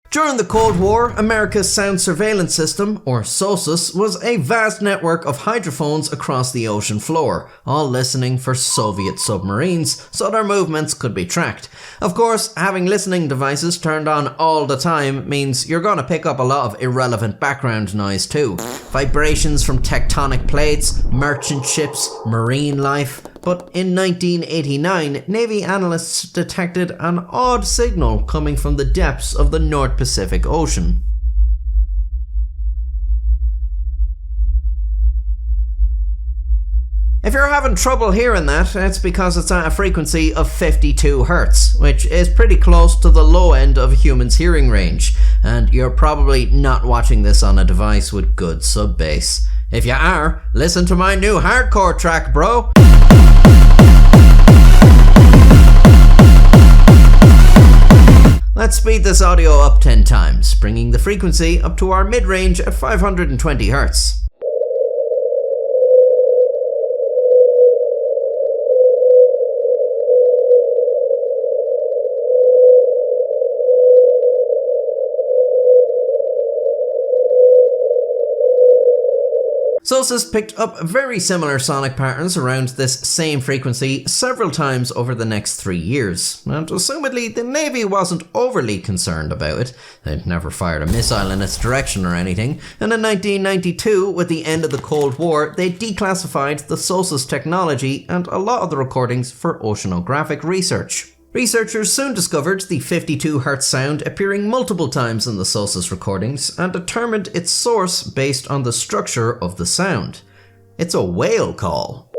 During the Cold War, America's Sound Surveillance System, or SOSUS, was a vast network of hydrophones across the ocean floor, all listening for Soviet submarines so their movements could be tracked. Of course, having listening devices turned on all the time means you're going to pick up a lot of irrelevant background noise too. Vibrations from tectonic plates, merchant ships, marine life. But in 1989, Navy analysts detected an odd signal coming from the depths of the North Pacific Ocean. If you're having trouble hearing that, it's because it's at a frequency of 52 hertz, which is pretty close to the low end of a human's hearing range, and you're probably not watching this on a device with good sub-bass. If you are, listen to my new hardcore track, bro! Let's speed this audio up 10 times, bringing the frequency up to our mid-range at 520 Hz. SOSUS picked up very similar sonic patterns around this same frequency several times over the next 3 years, and assumedly the Navy wasn't overly concerned about it. They'd never fired a missile in its direction or anything, and in 1992, with the end of the Cold War, they declassified the SOSUS technology and a lot of the recordings for oceanographic research. Researchers soon discovered the 52 Hz sound appearing multiple times in the SOSUS recordings and determined its source based on the structure of the sound. It's a whale call.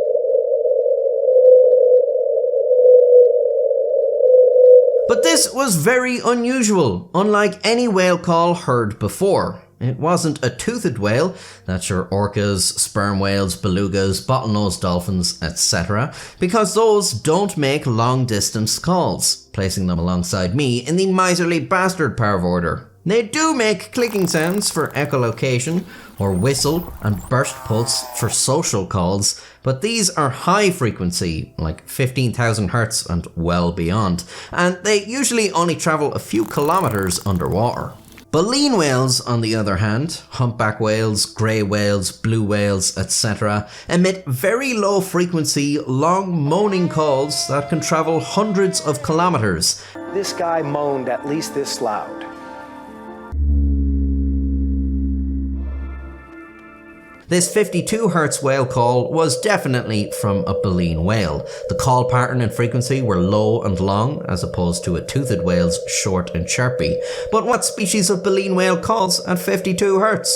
But this was very unusual, unlike any whale call heard before. It wasn't a toothed whale, that's your orcas, sperm whales, belugas, bottlenose dolphins, etc., because those don't make long-distance calls, placing them alongside me in the miserly bastard parv order. They do make clicking sounds for echolocation, or whistle and burst pulse for social calls, but these are high frequency, like 15,000 Hz and well beyond, and they usually only travel a few kilometers underwater. Baleen whales, on the other hand, humpback whales, grey whales, blue whales, etc., emit very low frequency, long moaning calls that can travel hundreds of kilometers. This guy moaned at least this loud. This 52 Hz whale call was definitely from a baleen whale. The call pattern and frequency were low and long, as opposed to a toothed whale's short and chirpy. But what species of baleen whale calls at 52 Hz?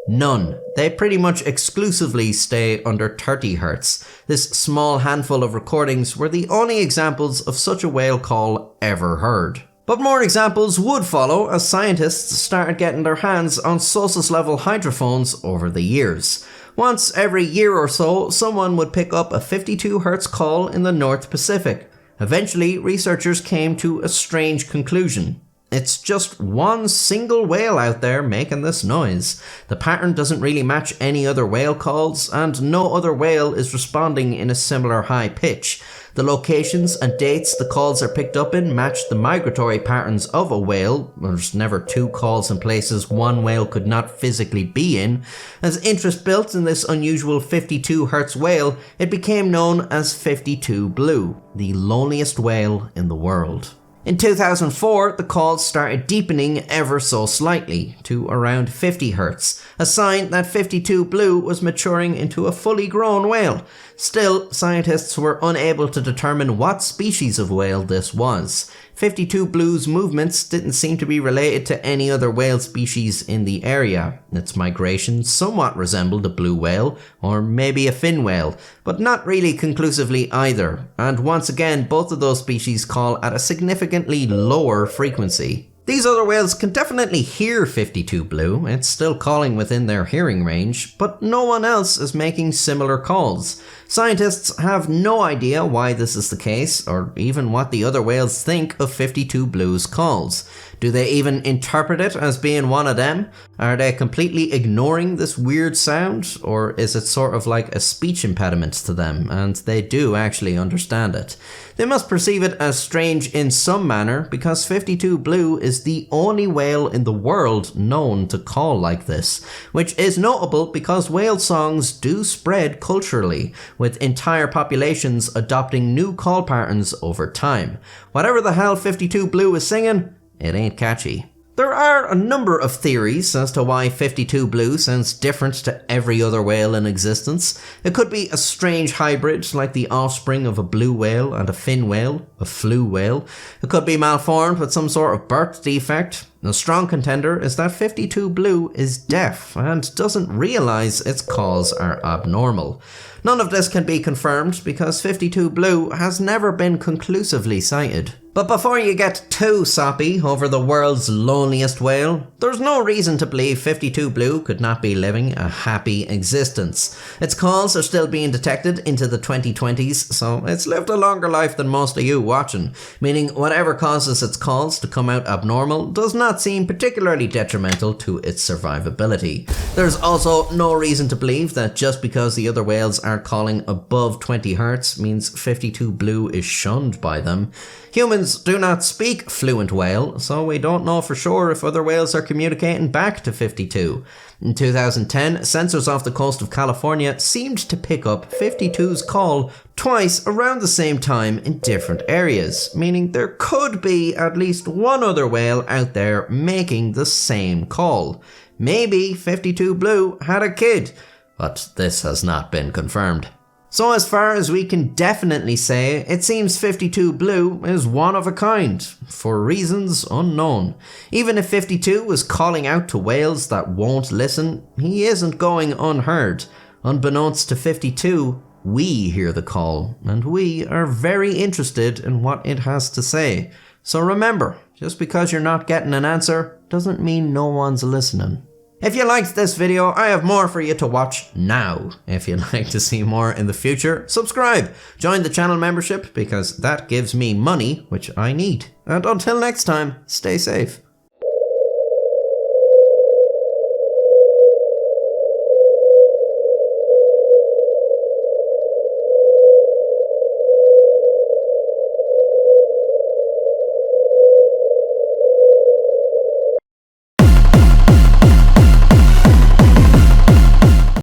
None. They pretty much exclusively stay under 30 Hz. This small handful of recordings were the only examples of such a whale call ever heard. But more examples would follow as scientists started getting their hands on SOSUS-level hydrophones over the years. Once every year or so, someone would pick up a 52 Hz call in the North Pacific. Eventually, researchers came to a strange conclusion. It's just one single whale out there making this noise. The pattern doesn't really match any other whale calls, and no other whale is responding in a similar high pitch. The locations and dates the calls are picked up in match the migratory patterns of a whale. There's never two calls in places one whale could not physically be in. As interest built in this unusual 52 Hz whale, it became known as 52 Blue, the loneliest whale in the world. In 2004, the calls started deepening ever so slightly to around 50 Hz, a sign that 52 Blue was maturing into a fully grown whale. Still, scientists were unable to determine what species of whale this was. 52 Blue's movements didn't seem to be related to any other whale species in the area. Its migration somewhat resembled a blue whale, or maybe a fin whale, but not really conclusively either, and once again both of those species call at a significantly lower frequency. These other whales can definitely hear 52 Blue, it's still calling within their hearing range, but no one else is making similar calls. Scientists have no idea why this is the case, or even what the other whales think of 52 Blue's calls. Do they even interpret it as being one of them? Are they completely ignoring this weird sound? Or is it sort of like a speech impediment to them, and they do actually understand it? They must perceive it as strange in some manner because 52 Blue is the only whale in the world known to call like this, which is notable because whale songs do spread culturally, with entire populations adopting new call patterns over time. Whatever the hell 52 Blue is singing, it ain't catchy. There are a number of theories as to why 52 Blue sounds different to every other whale in existence. It could be a strange hybrid like the offspring of a blue whale and a fin whale, a flu whale. It could be malformed with some sort of birth defect. A strong contender is that 52 Blue is deaf and doesn't realise its calls are abnormal. None of this can be confirmed because 52 Blue has never been conclusively sighted. But before you get too soppy over the world's loneliest whale, there's no reason to believe 52 Blue could not be living a happy existence. Its calls are still being detected into the 2020s, so it's lived a longer life than most of you watching, meaning whatever causes its calls to come out abnormal does not seem particularly detrimental to its survivability. There's also no reason to believe that just because the other whales are calling above 20 hertz means 52 Blue is shunned by them. Humans do not speak fluent whale, so we don't know for sure if other whales are communicating back to 52. In 2010, sensors off the coast of California seemed to pick up 52's call twice around the same time in different areas, meaning there could be at least one other whale out there making the same call. Maybe 52 Blue had a kid, but this has not been confirmed. So as far as we can definitely say, it seems 52 Blue is one of a kind, for reasons unknown. Even if 52 was calling out to whales that won't listen, he isn't going unheard. Unbeknownst to 52, we hear the call, and we are very interested in what it has to say. So remember, just because you're not getting an answer, doesn't mean no one's listening. If you liked this video, I have more for you to watch now. If you'd like to see more in the future, subscribe. Join the channel membership because that gives me money, which I need. And until next time, stay safe.